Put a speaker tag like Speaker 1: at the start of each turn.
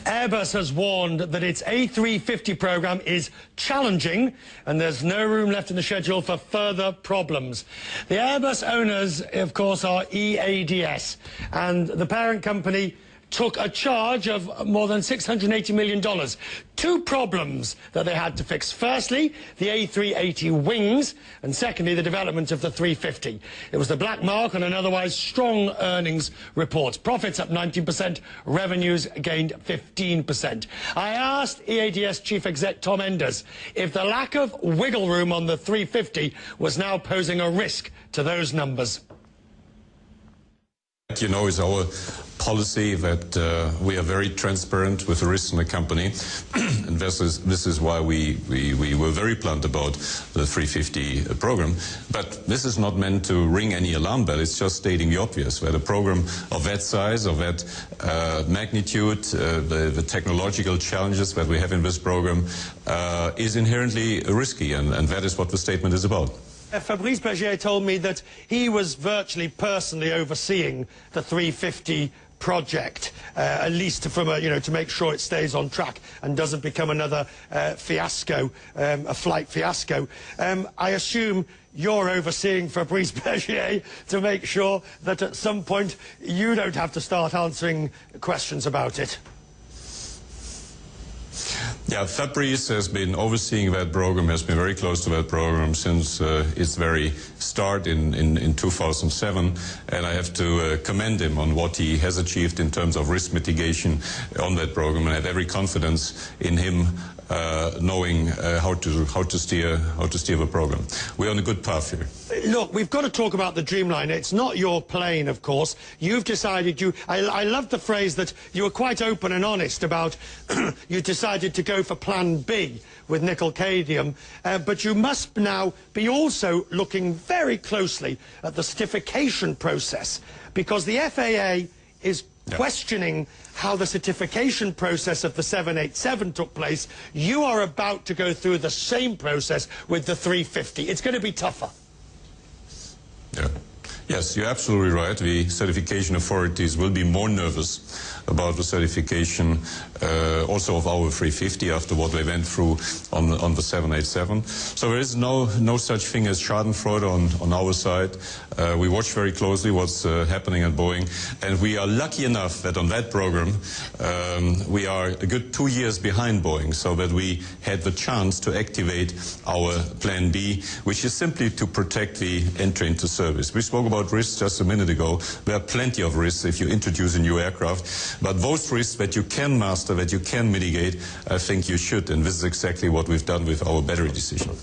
Speaker 1: Airbus has warned that its A350 program is challenging and there's no room left in the schedule for further problems. The Airbus owners, of course, are EADS, and the parent company took a charge of more than $680 million. Two problems that they had to fix. Firstly, the A380 wings, and secondly, the development of the 350. It was the black mark on an otherwise strong earnings report. Profits up 19%, revenues gained 15%. I asked EADS Chief Exec Tom Enders if the lack of wiggle room on the 350 was now posing a risk to those numbers.
Speaker 2: You know, it's our policy that we are very transparent with the risks in the company, and this is why we were very blunt about the 350 program. But this is not meant to ring any alarm bell. It's just stating the obvious, that a program of that size, of that magnitude, the technological challenges that we have in this program is inherently risky, and that is what the statement is about.
Speaker 1: Fabrice Bergier told me that he was virtually personally overseeing the 350 project, at least from to make sure it stays on track and doesn't become another fiasco, a flight fiasco. I assume you're overseeing Fabrice Bergier to make sure that at some point you don't have to start answering questions about it.
Speaker 2: Yeah, Fabrice has been overseeing that program, has been very close to that program since its very start in 2007, and I have to commend him on what he has achieved in terms of risk mitigation on that program, and I have every confidence in him knowing how to steer the program. We're on a good path here.
Speaker 1: Look, we've got to talk about the Dreamliner. It's not your plane, of course. You've decided I love the phrase that you were quite open and honest about you decided to go for Plan B with nickel-cadmium, but you must now be also looking very closely at the certification process, because the FAA is questioning how the certification process of the 787 took place. You are about to go through the same process with the 350. It's going to be tougher.
Speaker 2: Yeah. Yes, you're absolutely right. The certification authorities will be more nervous about the certification also of our 350 after what they went through on the 787. So there is no such thing as schadenfreude on our side. We watch very closely what's happening at Boeing, and we are lucky enough that on that program we are a good 2 years behind Boeing, so that we had the chance to activate our Plan B, which is simply to protect the entry into service. We spoke about risks just a minute ago. There are plenty of risks if you introduce a new aircraft, but those risks that you can master, that you can mitigate, I think you should, and this is exactly what we've done with our battery decision.